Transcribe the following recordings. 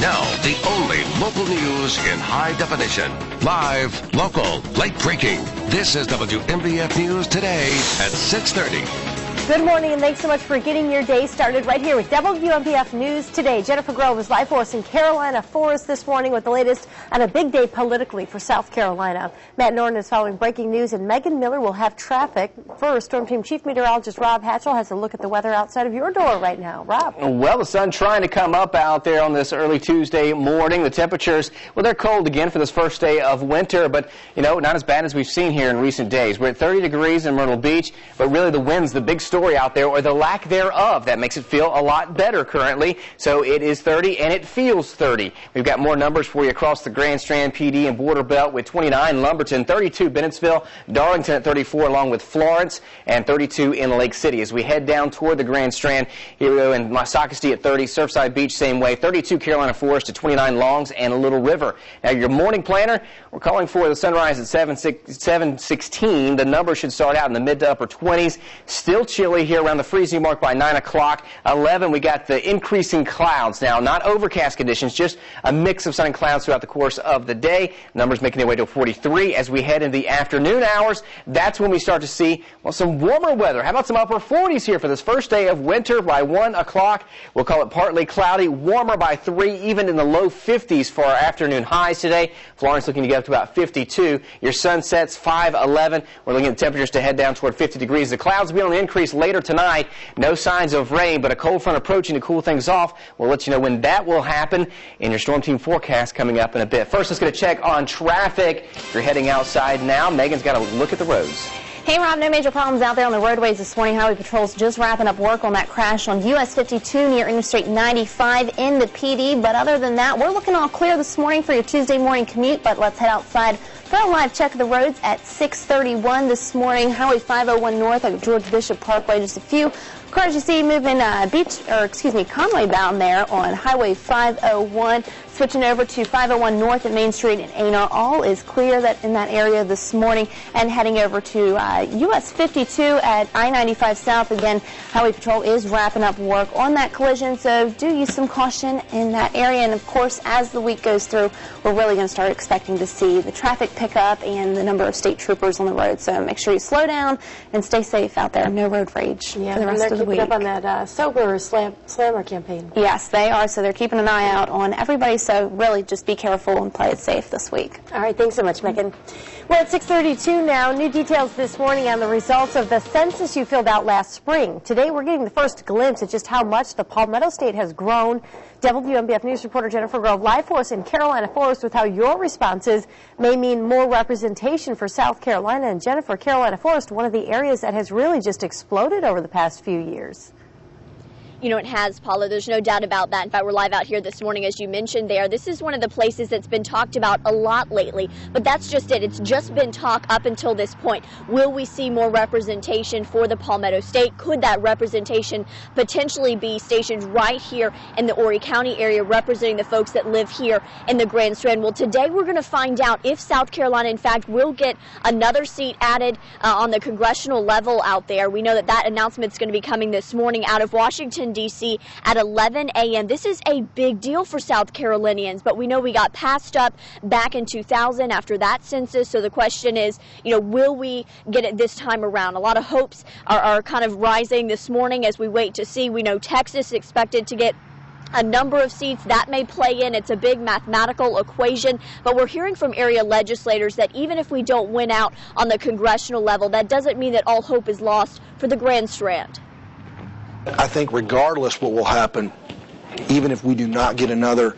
Now, the only local news in high definition. Live, local, late breaking. This is WMBF News Today at 6:30. Good morning, and thanks so much for getting your day started right here with WMBF News Today. Jennifer Grove is live for us in Carolina Forest this morning with the latest on a big day politically for South Carolina. Matt Norton is following breaking news, and Megan Miller will have traffic. First, Storm Team Chief Meteorologist Rob Hatchell has a look at the weather outside of your door right now. Rob. Well, the sun trying to come up out there on this early Tuesday morning. The temperatures, well, they're cold again for this first day of winter, but, you know, not as bad as we've seen here in recent days. We're at 30 degrees in Myrtle Beach, but really the wind's the big story out there, or the lack thereof. That makes it feel a lot better currently. So it is 30 and it feels 30. We've got more numbers for you across the Grand Strand, PD, and Border Belt with 29 Lumberton, 32 Bennettsville, Darlington at 34 along with Florence, and 32 in Lake City. As we head down toward the Grand Strand, here we go in Sockasty at 30, Surfside Beach same way, 32 Carolina Forest to 29 Longs and Little River. Now your morning planner, we're calling for the sunrise at 7:16. The number should start out in the mid to upper 20s. Still chilly here around the freezing mark by 9 o'clock. 11, we got the increasing clouds now. Not overcast conditions, just a mix of sun and clouds throughout the course of the day. Numbers making their way to 43 as we head into the afternoon hours. That's when we start to see, well, some warmer weather. How about some upper 40s here for this first day of winter by 1 o'clock? We'll call it partly cloudy, warmer by 3, even in the low 50s for our afternoon highs today. Florence looking to get up to about 52. Your sunsets 5:11. We're looking at temperatures to head down toward 50 degrees. The clouds will be on the increase later tonight. No signs of rain, but a cold front approaching to cool things off. We'll let you know when that will happen in your Storm Team forecast coming up in a bit. First, let's get a check on traffic. If you're heading outside now, Megan's got a look at the roads. Hey, Rob, no major problems out there on the roadways this morning. Highway Patrol's just wrapping up work on that crash on US 52 near Interstate 95 in the PD. But other than that, we're looking all clear this morning for your Tuesday morning commute. But let's head outside for a live check of the roads at 6:31 this morning. Highway 501 north of George Bishop Parkway. Just a few cars you see moving Conway bound there on Highway 501. Switching over to 501 north at Main Street in Anar. All is clear in that area this morning. And heading over to US 52 at I-95 south. Again, Highway Patrol is wrapping up work on that collision, so do use some caution in that area. And of course, as the week goes through, we're really going to start expecting to see the traffic pick up and the number of state troopers on the road. So make sure you slow down and stay safe out there. No road rage for the rest of the week. They're keeping up on that sober slammer campaign. Yes, they are. So they're keeping an eye out on everybody. So really just be careful and play it safe this week. All right, thanks so much, Megan. We're at 6:32 now. New details this morning on the results of the census you filled out last spring. Today we're getting the first glimpse at just how much the Palmetto State has grown. WMBF News reporter Jennifer Grove live for us in Carolina Forest with how your responses may mean more representation for South Carolina. And Jennifer, Carolina Forest, one of the areas that has really just exploded over the past few years. You know, it has, Paula. There's no doubt about that. In fact, we're live out here this morning, as you mentioned there. This is one of the places that's been talked about a lot lately. But that's just it. It's just been talk up until this point. Will we see more representation for the Palmetto State? Could that representation potentially be stationed right here in the Horry County area, representing the folks that live here in the Grand Strand? Well, today we're going to find out if South Carolina, in fact, will get another seat added on the congressional level out there. We know that that announcement is going to be coming this morning out of Washington, D.C. at 11 a.m. This is a big deal for South Carolinians, but we know we got passed up back in 2000 after that census. So the question is, you know, will we get it this time around? A lot of hopes are kind of rising this morning as we wait to see. We know Texas is expected to get a number of seats. That may play in. It's a big mathematical equation, but we're hearing from area legislators that even if we don't win out on the congressional level, that doesn't mean that all hope is lost for the Grand Strand. I think regardless what will happen, even if we do not get another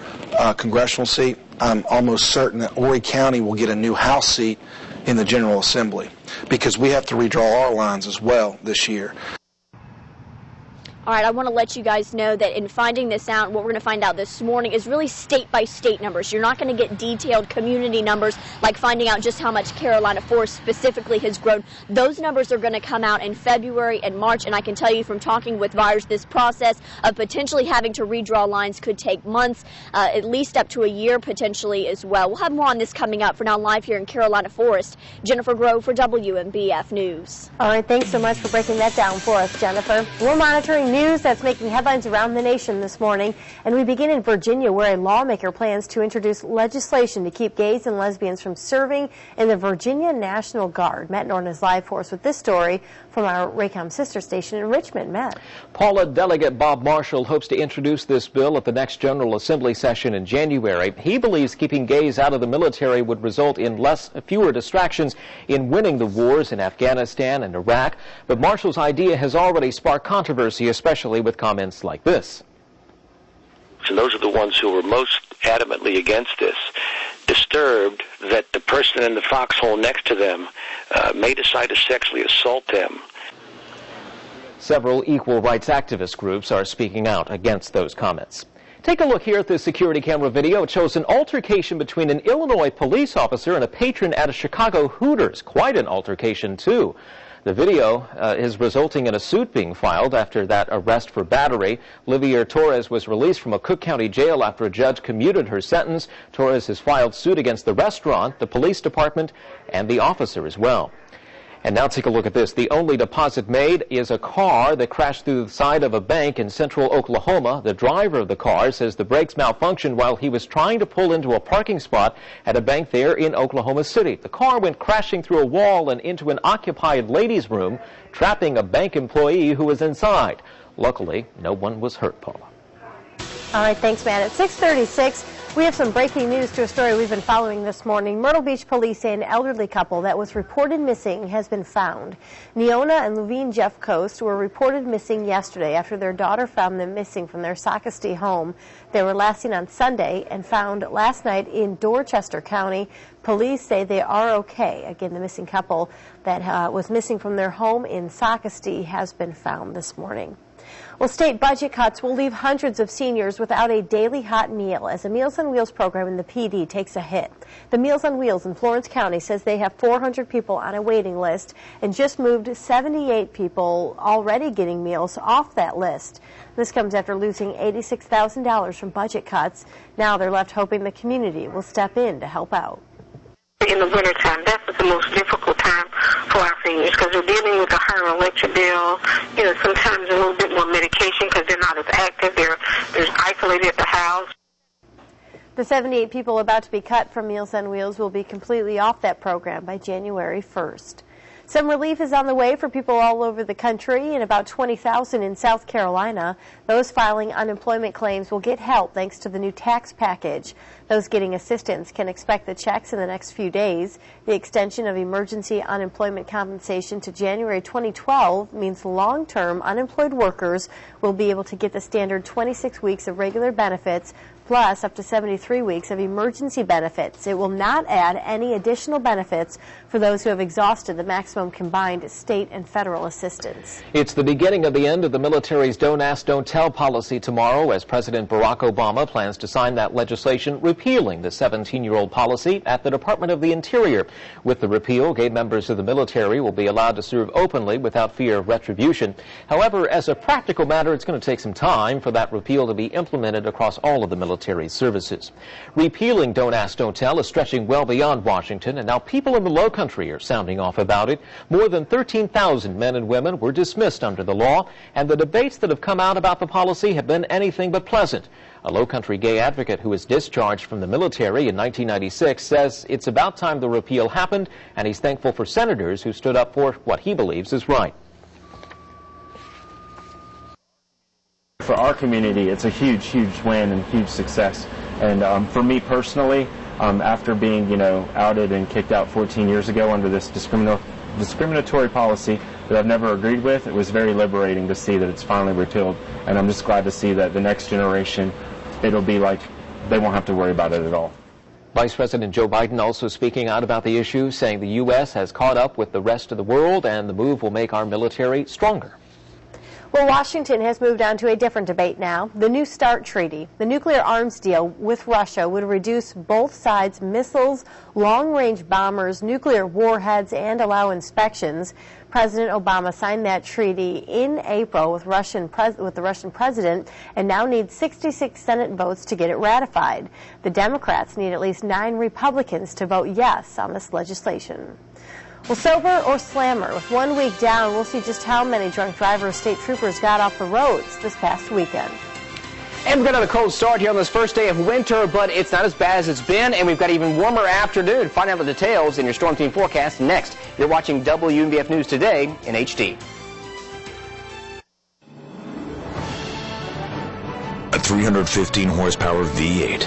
congressional seat, I'm almost certain that Horry County will get a new House seat in the General Assembly, because we have to redraw our lines as well this year. All right, I want to let you guys know that in finding this out, what we're going to find out this morning is really state-by-state numbers. You're not going to get detailed community numbers like finding out just how much Carolina Forest specifically has grown. Those numbers are going to come out in February and March, and I can tell you from talking with buyers, this process of potentially having to redraw lines could take months, at least up to a year potentially as well. We'll have more on this coming up. For now, live here in Carolina Forest, Jennifer Grove for WMBF News. All right, thanks so much for breaking that down for us, Jennifer. We're monitoring news that's making headlines around the nation this morning. And we begin in Virginia, where a lawmaker plans to introduce legislation to keep gays and lesbians from serving in the Virginia National Guard. Matt Norton is live for us with this story from our Raycom sister station in Richmond. Matt. Paula, Delegate Bob Marshall hopes to introduce this bill at the next General Assembly session in January. He believes keeping gays out of the military would result in fewer distractions in winning the wars in Afghanistan and Iraq. But Marshall's idea has already sparked controversy, especially with comments like this. And those are the ones who were most adamantly against this, disturbed that the person in the foxhole next to them may decide to sexually assault them. Several equal rights activist groups are speaking out against those comments. Take a look here at this security camera video. It shows an altercation between an Illinois police officer and a patron at a Chicago Hooters. Quite an altercation, too. The video is resulting in a suit being filed after that arrest for battery. Olivia Torres was released from a Cook County jail after a judge commuted her sentence. Torres has filed suit against the restaurant, the police department, and the officer as well. And now take a look at this. The only deposit made is a car that crashed through the side of a bank in central Oklahoma. The driver of the car says the brakes malfunctioned while he was trying to pull into a parking spot at a bank there in Oklahoma City. The car went crashing through a wall and into an occupied ladies' room, trapping a bank employee who was inside. Luckily, no one was hurt, Paula. All right, thanks, Matt. At 6:36, we have some breaking news to a story we've been following this morning. Myrtle Beach police say an elderly couple that was reported missing has been found. Neona and Levine Jeff Coast were reported missing yesterday after their daughter found them missing from their Socastee home. They were last seen on Sunday and found last night in Dorchester County. Police say they are okay. Again, the missing couple that was missing from their home in Socastee has been found this morning. Well, state budget cuts will leave hundreds of seniors without a daily hot meal as a Meals on Wheels program in the PD takes a hit. The Meals on Wheels in Florence County says they have 400 people on a waiting list and just moved 78 people already getting meals off that list. This comes after losing $86,000 from budget cuts. Now they're left hoping the community will step in to help out. In the wintertime, that's the most difficult time for our seniors because they're dealing with a higher electric bill, sometimes a little bit more medication because they're not as active. They're isolated at the house. The 78 people about to be cut from Meals on Wheels will be completely off that program by January 1st. Some relief is on the way for people all over the country, and about 20,000 in South Carolina. Those filing unemployment claims will get help thanks to the new tax package. Those getting assistance can expect the checks in the next few days. The extension of emergency unemployment compensation to January 2012 means long-term unemployed workers will be able to get the standard 26 weeks of regular benefits plus up to 73 weeks of emergency benefits. It will not add any additional benefits for those who have exhausted the maximum combined state and federal assistance. It's the beginning of the end of the military's Don't Ask, Don't Tell policy tomorrow as President Barack Obama plans to sign that legislation repealing the 17-year-old policy at the Department of the Interior. With the repeal, gay members of the military will be allowed to serve openly without fear of retribution. However, as a practical matter, it's going to take some time for that repeal to be implemented across all of the military services. Repealing Don't Ask, Don't Tell is stretching well beyond Washington, and now people in the Lowcountry are sounding off about it. More than 13,000 men and women were dismissed under the law, and the debates that have come out about the policy have been anything but pleasant. A Lowcountry gay advocate who was discharged from the military in 1996 says it's about time the repeal happened, and he's thankful for senators who stood up for what he believes is right. For our community, it's a huge, huge win and huge success. And for me personally, after being, outed and kicked out 14 years ago under this discriminatory policy that I've never agreed with, it was very liberating to see that it's finally repealed. And I'm just glad to see that the next generation, it'll be like they won't have to worry about it at all. Vice President Joe Biden also speaking out about the issue, saying the U.S. has caught up with the rest of the world and the move will make our military stronger. Well, Washington has moved on to a different debate now. The New START treaty, the nuclear arms deal with Russia, would reduce both sides' missiles, long-range bombers, nuclear warheads, and allow inspections. President Obama signed that treaty in April with the Russian president and now needs 66 Senate votes to get it ratified. The Democrats need at least 9 Republicans to vote yes on this legislation. Well, sober or slammer, with 1 week down, we'll see just how many drunk drivers state troopers got off the roads this past weekend. And we've got a cold start here on this first day of winter, but it's not as bad as it's been, and we've got even warmer afternoon. Find out the details in your Storm Team forecast next. You're watching WMBF News Today in HD. A 315 horsepower V8,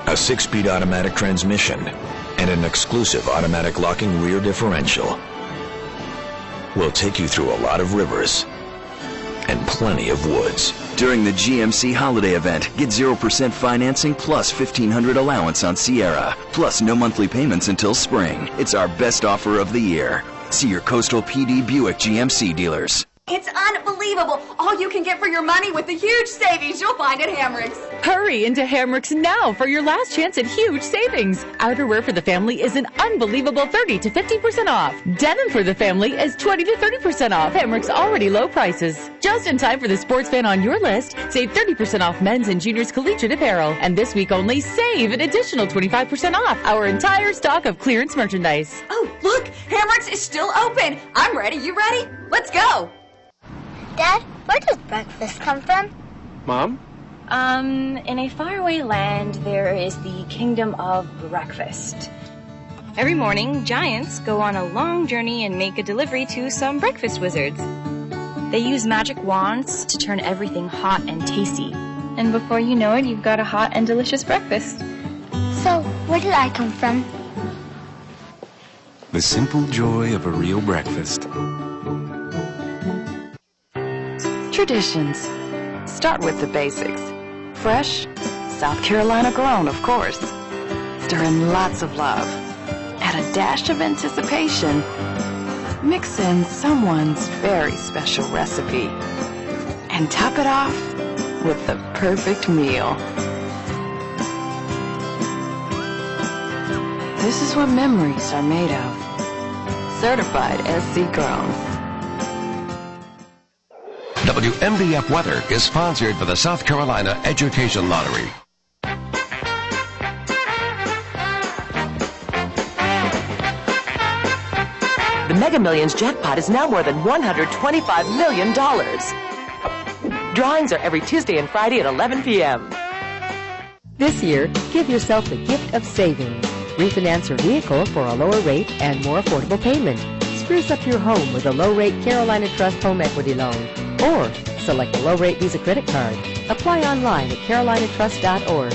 a 6-speed automatic transmission, and an exclusive automatic locking rear differential will take you through a lot of rivers and plenty of woods. During the GMC holiday event, get 0% financing plus $1,500 allowance on Sierra, plus no monthly payments until spring. It's our best offer of the year. See your Coastal PD Buick GMC dealers. It's unbelievable. All you can get for your money with the huge savings you'll find at Hamrick's. Hurry into Hamrick's now for your last chance at huge savings. Outerwear for the family is an unbelievable 30 to 50% off. Denim for the family is 20 to 30% off. Hamrick's already low prices. Just in time for the sports fan on your list, save 30% off men's and juniors collegiate apparel. And this week only, save an additional 25% off our entire stock of clearance merchandise. Oh, look, Hamrick's is still open. I'm ready. You ready? Let's go. Dad, where does breakfast come from? Mom? In a faraway land, there is the kingdom of breakfast. Every morning, giants go on a long journey and make a delivery to some breakfast wizards. They use magic wands to turn everything hot and tasty. And before you know it, you've got a hot and delicious breakfast. So, where did I come from? The simple joy of a real breakfast. Traditions. Start with the basics. Fresh, South Carolina grown, of course. Stir in lots of love. Add a dash of anticipation. Mix in someone's very special recipe. And top it off with the perfect meal. This is what memories are made of. Certified SC grown. WMBF Weather is sponsored by the South Carolina Education Lottery. The Mega Millions jackpot is now more than $125 million. Drawings are every Tuesday and Friday at 11 p.m. This year, give yourself the gift of savings. Refinance your vehicle for a lower rate and more affordable payment. Spruce up your home with a low-rate Carolina Trust Home Equity Loan. Or select a low-rate Visa credit card. Apply online at carolinatrust.org.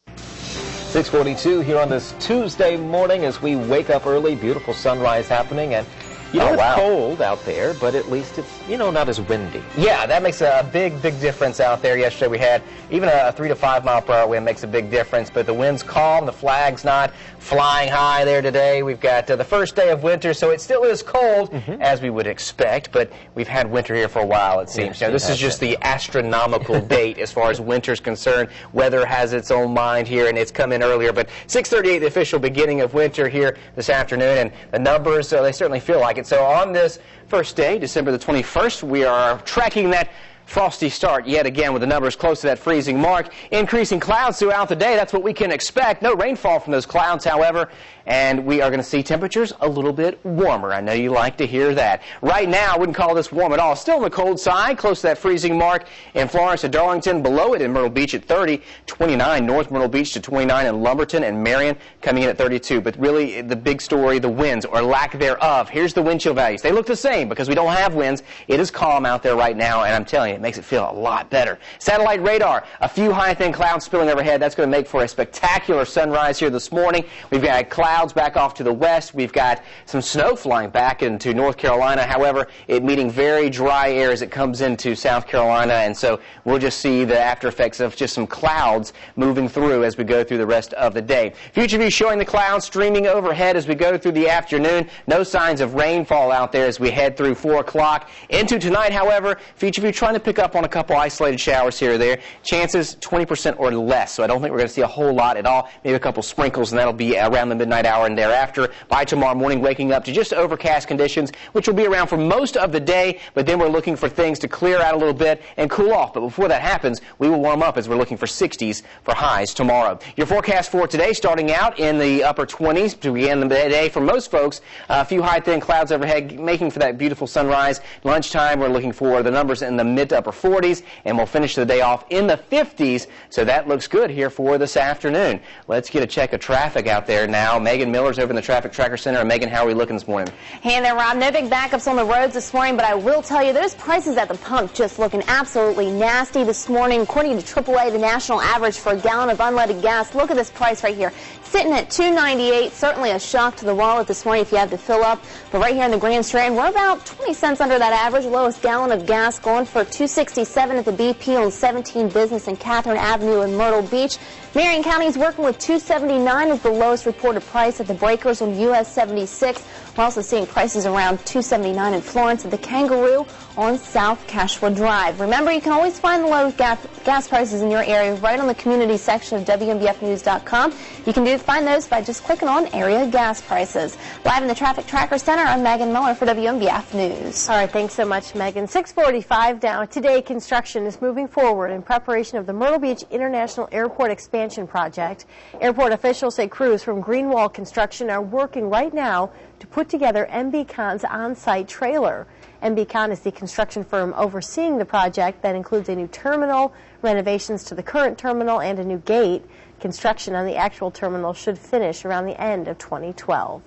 6:42 here on this Tuesday morning as we wake up early. Beautiful sunrise happening, and it's cold out there, but at least it's, not as windy. Yeah, that makes a big difference out there. Yesterday we had even a 3 to 5 mile per hour wind makes a big difference, but the wind's calm, the flag's not flying high there today. We've got the first day of winter, so it still is cold, as we would expect, but we've had winter here for a while, it seems. Yes, this is just the astronomical date as far as winter's concerned. Weather has its own mind here, and it's come in earlier, but 6:38, the official beginning of winter here this afternoon, and the numbers, they certainly feel like it. So on this first day, December the 21st, we are tracking that frosty start yet again with the numbers close to that freezing mark. Increasing clouds throughout the day. That's what we can expect. No rainfall from those clouds, however, and we are going to see temperatures a little bit warmer. I know you like to hear that. Right now, I wouldn't call this warm at all. Still on the cold side, close to that freezing mark in Florence and Darlington. Below it in Myrtle Beach at 30, 29 North Myrtle Beach to 29 in Lumberton and Marion coming in at 32. But really, the big story, the winds or lack thereof. Here's the wind chill values. They look the same because we don't have winds. It is calm out there right now, and I'm telling you, it makes it feel a lot better. Satellite radar, a few high thin clouds spilling overhead. That's going to make for a spectacular sunrise here this morning. We've got clouds back off to the west. We've got some snow flying back into North Carolina. However, it meeting very dry air as it comes into South Carolina, and so we'll just see the after effects of just some clouds moving through as we go through the rest of the day. Future view showing the clouds streaming overhead as we go through the afternoon. No signs of rainfall out there as we head through 4 o'clock into tonight. However, future view trying to might pick up on a couple isolated showers here or there. Chances 20% or less, so I don't think we're going to see a whole lot at all. Maybe a couple sprinkles, and that'll be around the midnight hour and thereafter. By tomorrow morning, waking up to just overcast conditions, which will be around for most of the day, but then we're looking for things to clear out a little bit and cool off. But before that happens, we will warm up as we're looking for 60s for highs tomorrow. Your forecast for today, starting out in the upper 20s to begin the day for most folks. A few high, thin clouds overhead, making for that beautiful sunrise. Lunchtime, we're looking for the numbers in the mid to upper 40s, and we'll finish the day off in the 50s, so that looks good here for this afternoon. Let's get a check of traffic out there now. Megan Miller's over in the Traffic Tracker Center. And Megan, how are we looking this morning? Hey there, Rob. No big backups on the roads this morning, but I will tell you those prices at the pump just looking absolutely nasty this morning. According to AAA, the national average for a gallon of unleaded gas, look at this price right here, sitting at $2.98. Certainly a shock to the wallet this morning if you had to fill up. But right here in the Grand Strand, we're about 20 cents under that average. Lowest gallon of gas going for $2.67 at the BP on 17 Business and Catherine Avenue in Myrtle Beach. Marion County is working with $2.79 as the lowest reported price at the breakers on US 76. We're also seeing prices around $2.79 in Florence at the Kangaroo on South Cashua Drive. Remember, you can always find the lowest gas prices in your area right on the community section of WMBFnews.com. You can find those by just clicking on area gas prices. Live in the Traffic Tracker Center, I'm Megan Miller for WMBF News. All right, thanks so much, Megan. 6:45 now. Today, construction is moving forward in preparation of the Myrtle Beach International Airport expansion project. Airport officials say crews from Greenwall Construction are working right now to put together MB-Con's on-site trailer. MB-Con is the construction firm overseeing the project that includes a new terminal, renovations to the current terminal, and a new gate. Construction on the actual terminal should finish around the end of 2012.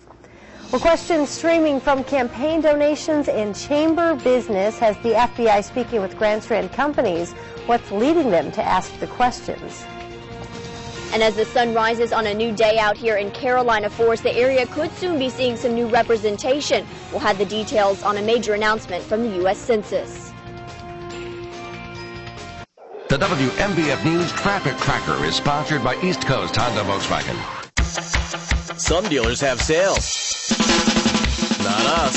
Well, questions streaming from campaign donations and chamber business has the FBI speaking with Grand Strand companies. What's leading them to ask the questions? And as the sun rises on a new day out here in Carolina Forest, the area could soon be seeing some new representation. We'll have the details on a major announcement from the U.S. Census. The WMBF News Traffic Tracker is sponsored by East Coast Honda Volkswagen. Some dealers have sales. Not us.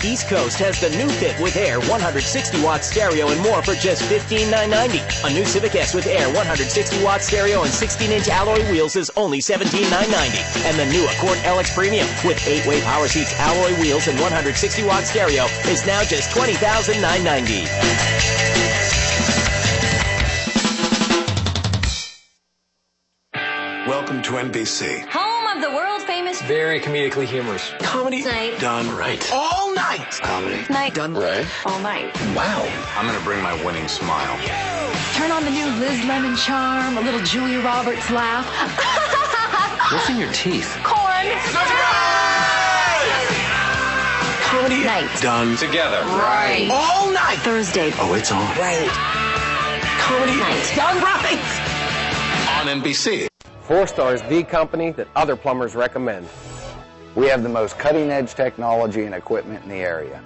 East Coast has the new Fit with Air 160-watt stereo and more for just $15,990. A new Civic S with Air 160-watt stereo and 16-inch alloy wheels is only $17,990. And the new Accord LX Premium with 8-way power seats, alloy wheels, and 160-watt stereo is now just $20,990. Welcome to NBC. Home of the world-famous... Very comedically humorous. Comedy Night. done right. All night. Comedy Night. done right. All night. Wow. I'm going to bring my winning smile. Turn on the new Liz Lemon charm, a little Julia Roberts laugh. What's in your teeth? Corn. Comedy Night. done Together. Right. all night. Thursday. Oh, it's on. Right. Comedy Night. done right. On NBC. 4-Star is the company that other plumbers recommend. We have the most cutting-edge technology and equipment in the area.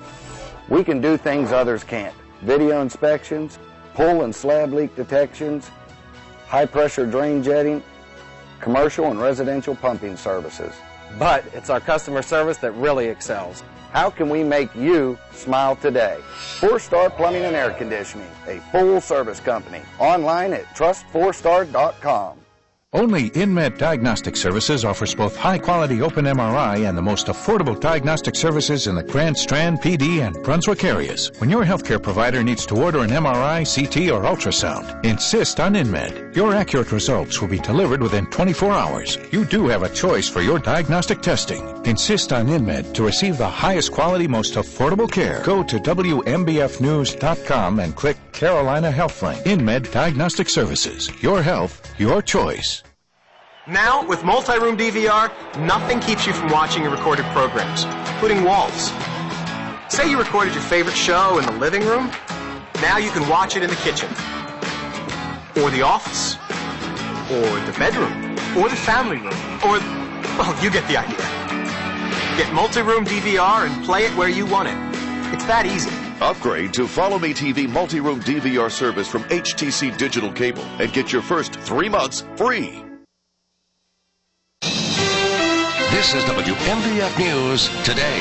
We can do things others can't. Video inspections, pull and slab leak detections, high-pressure drain jetting, commercial and residential pumping services. But it's our customer service that really excels. How can we make you smile today? 4-Star Plumbing and Air Conditioning, a full-service company. Online at trust4star.com. Only InMed Diagnostic Services offers both high-quality open MRI and the most affordable diagnostic services in the Grand Strand, PD, and Brunswick areas. When your healthcare provider needs to order an MRI, CT, or ultrasound, insist on InMed. Your accurate results will be delivered within 24 hours. You do have a choice for your diagnostic testing. Insist on InMed to receive the highest quality, most affordable care. Go to WMBFnews.com and click Carolina Healthline. InMed Diagnostic Services. Your health, your choice. Now, with multi-room DVR, nothing keeps you from watching your recorded programs, including walls. Say you recorded your favorite show in the living room. Now you can watch it in the kitchen, or the office, or the bedroom, or the family room, or, well, you get the idea. Get multi-room DVR and play it where you want it. It's that easy. Upgrade to Follow Me TV multi-room DVR service from HTC Digital Cable and get your first 3 months free. This is WMBF News Today.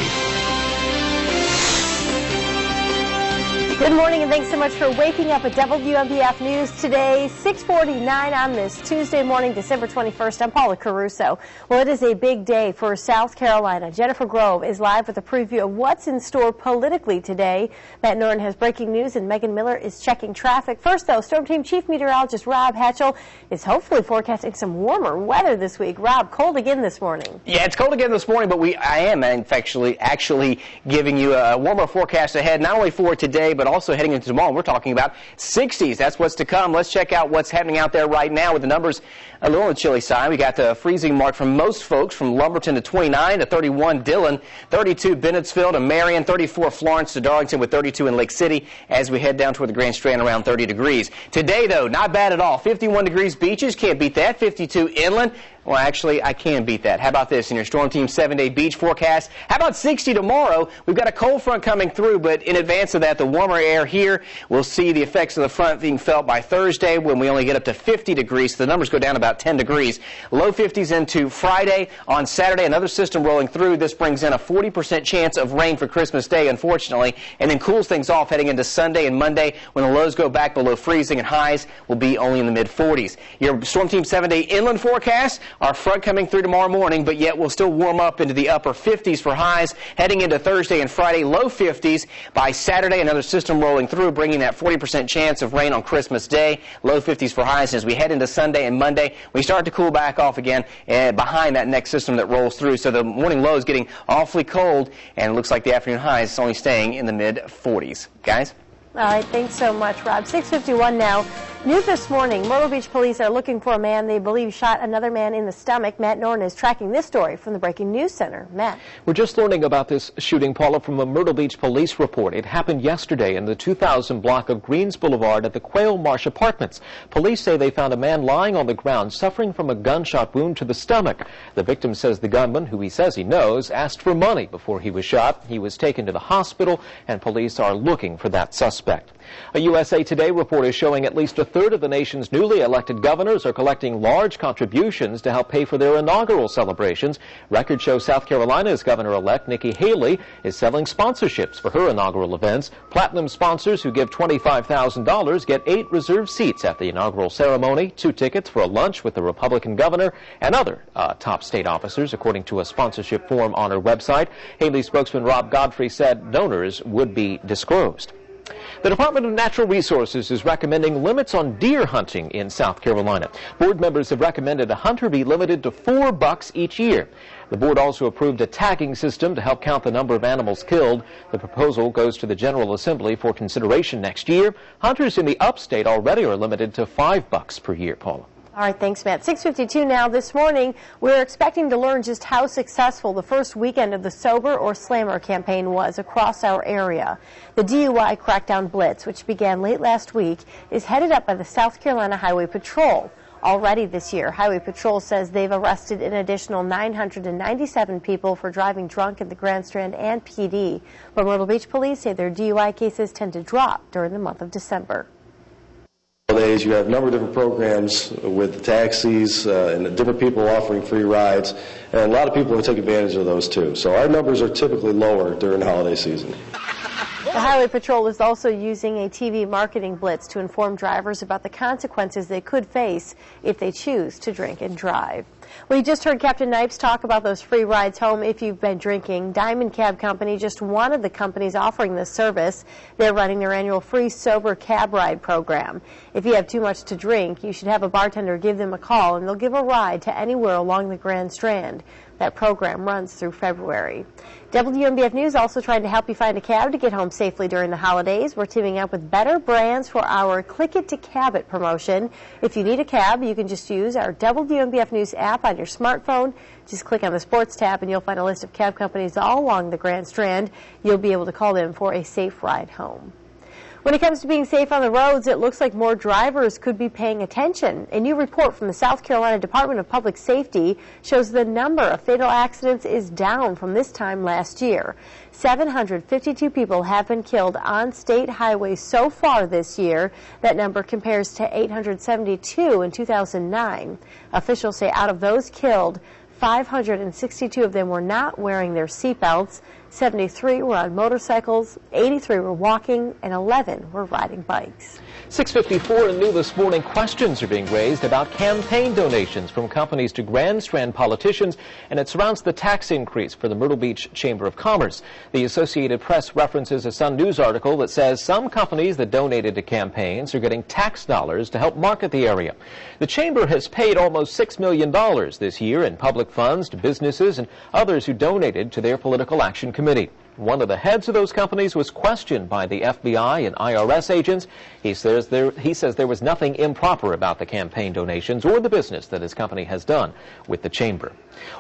Good morning and thanks so much for waking up at WMBF News today, 6:49 on this Tuesday morning, December 21st. I'm Paula Caruso. Well, it is a big day for South Carolina. Jennifer Grove is live with a preview of what's in store politically today. Matt Norton has breaking news and Megan Miller is checking traffic. First, though, Storm Team Chief Meteorologist Rob Hatchell is hopefully forecasting some warmer weather this week. Rob, cold again this morning. Yeah, it's cold again this morning, but I am actually giving you a warmer forecast ahead, not only for today, but also heading into tomorrow. We're talking about 60s. That's what's to come. Let's check out what's happening out there right now with the numbers a little on the chilly side. We got the freezing mark from most folks, from Lumberton to 29 to 31 Dillon, 32 Bennettsville to Marion, 34 Florence to Darlington, with 32 in Lake City as we head down toward the Grand Strand around 30 degrees. Today, though, not bad at all. 51 degrees beaches, can't beat that. 52 inland. Well, actually, I can beat that. How about this in your Storm Team 7-day beach forecast? How about 60 tomorrow? We've got a cold front coming through, but in advance of that, the warmer air here, we'll see the effects of the front being felt by Thursday when we only get up to 50 degrees. So the numbers go down about 10 degrees. Low 50s into Friday. On Saturday, another system rolling through. This brings in a 40% chance of rain for Christmas Day, unfortunately, and then cools things off heading into Sunday and Monday when the lows go back below freezing and highs will be only in the mid-40s. Your Storm Team 7-day inland forecast, our front coming through tomorrow morning, but yet we'll still warm up into the upper 50s for highs heading into Thursday and Friday, low 50s. By Saturday, another system rolling through, bringing that 40% chance of rain on Christmas Day, low 50s for highs. As we head into Sunday and Monday, we start to cool back off again behind that next system that rolls through. So the morning low is getting awfully cold, and it looks like the afternoon highs is only staying in the mid-40s. Guys? All right, thanks so much, Rob. 6:51 now. New this morning, Myrtle Beach police are looking for a man they believe shot another man in the stomach. Matt Norton is tracking this story from the Breaking News Center. Matt. We're just learning about this shooting, Paula, from a Myrtle Beach police report. It happened yesterday in the 2000 block of Greens Boulevard at the Quail Marsh Apartments. Police say they found a man lying on the ground suffering from a gunshot wound to the stomach. The victim says the gunman, who he says he knows, asked for money before he was shot. He was taken to the hospital, and police are looking for that suspect. A USA Today report is showing at least a third of the nation's newly elected governors are collecting large contributions to help pay for their inaugural celebrations. Records show South Carolina's governor-elect Nikki Haley is selling sponsorships for her inaugural events. Platinum sponsors who give $25,000 get 8 reserved seats at the inaugural ceremony, 2 tickets for a lunch with the Republican governor and other top state officers, according to a sponsorship form on her website. Haley spokesman Rob Godfrey said donors would be disclosed. The Department of Natural Resources is recommending limits on deer hunting in South Carolina. Board members have recommended a hunter be limited to 4 bucks each year. The board also approved a tagging system to help count the number of animals killed. The proposal goes to the General Assembly for consideration next year. Hunters in the upstate already are limited to 5 bucks per year, Paula. All right, thanks, Matt. 6:52 now. This morning, we're expecting to learn just how successful the first weekend of the Sober or Slammer campaign was across our area. The DUI crackdown blitz, which began late last week, is headed up by the South Carolina Highway Patrol. Already this year, Highway Patrol says they've arrested an additional 997 people for driving drunk in the Grand Strand and PD. But Myrtle Beach police say their DUI cases tend to drop during the month of December. Nowadays, you have a number of different programs with the taxis and the different people offering free rides, and a lot of people will take advantage of those too. So our numbers are typically lower during the holiday season. The Highway Patrol is also using a TV marketing blitz to inform drivers about the consequences they could face if they choose to drink and drive. Well, you just heard Captain Knipes talk about those free rides home if you've been drinking. Diamond Cab Company, just one of the companies offering this service. They're running their annual free sober cab ride program. If you have too much to drink, you should have a bartender give them a call, and they'll give a ride to anywhere along the Grand Strand. That program runs through February. WMBF News also trying to help you find a cab to get home safely during the holidays. We're teaming up with Better Brands for our Click It to Cab It promotion. If you need a cab, you can just use our WMBF News app on your smartphone. Just click on the Sports tab and you'll find a list of cab companies all along the Grand Strand. You'll be able to call them for a safe ride home. When it comes to being safe on the roads, it looks like more drivers could be paying attention. A new report from the South Carolina Department of Public Safety shows the number of fatal accidents is down from this time last year. 752 people have been killed on state highways so far this year. That number compares to 872 in 2009. Officials say out of those killed, 562 of them were not wearing their seatbelts. 73 were on motorcycles, 83 were walking, and 11 were riding bikes. 6:54 and new this morning, questions are being raised about campaign donations from companies to Grand Strand politicians, and it surrounds the tax increase for the Myrtle Beach Chamber of Commerce. The Associated Press references a Sun News article that says some companies that donated to campaigns are getting tax dollars to help market the area. The Chamber has paid almost $6 million this year in public funds to businesses and others who donated to their political action committee. One of the heads of those companies was questioned by the FBI and IRS agents. He says there was nothing improper about the campaign donations or the business that his company has done with the chamber.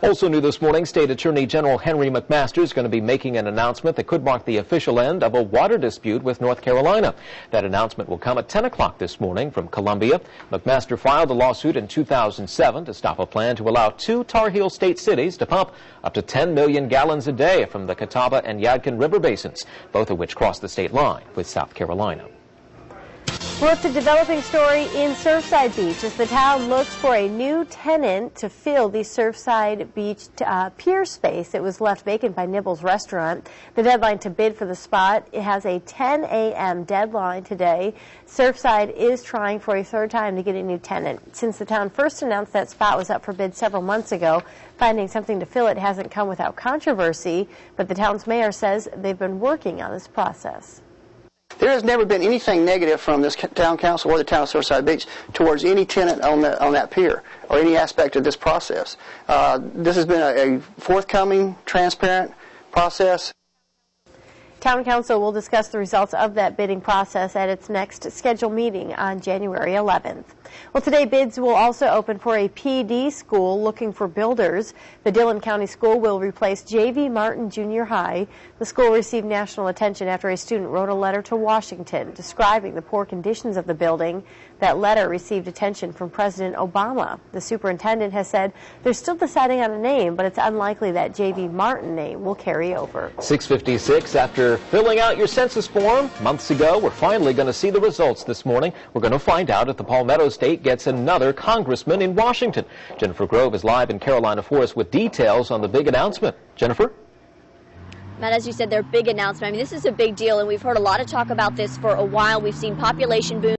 Also new this morning, State Attorney General Henry McMaster is going to be making an announcement that could mark the official end of a water dispute with North Carolina. That announcement will come at 10 o'clock this morning from Columbia. McMaster filed a lawsuit in 2007 to stop a plan to allow 2 Tar Heel state cities to pump up to 10 million gallons a day from the Catawba and Yadkin River basins, both of which cross the state line with South Carolina. Well, it's a developing story in Surfside Beach as the town looks for a new tenant to fill the Surfside Beach pier space that was left vacant by Nibbles Restaurant. The deadline to bid for the spot, it has a 10 a.m. deadline today. Surfside is trying for a third time to get a new tenant. Since the town first announced that spot was up for bid several months ago, finding something to fill it hasn't come without controversy, but the town's mayor says they've been working on this process. There has never been anything negative from this town council or the town of Surfside Beach towards any tenant on that pier or any aspect of this process. This has been a forthcoming, transparent process. Town Council will discuss the results of that bidding process at its next scheduled meeting on January 11th. Well, today bids will also open for a PD school looking for builders. The Dillon County School will replace J.V. Martin Junior High. The school received national attention after a student wrote a letter to Washington describing the poor conditions of the building. That letter received attention from President Obama. The superintendent has said they're still deciding on a name, but it's unlikely that J.V. Martin name will carry over. 6:56, after filling out your census form months ago, we're finally going to see the results this morning. We're going to find out if the Palmetto State gets another congressman in Washington. Jennifer Grove is live in Carolina for us with details on the big announcement. Jennifer? Matt, as you said, their big announcement. I mean, this is a big deal, and we've heard a lot of talk about this for a while. We've seen population boom.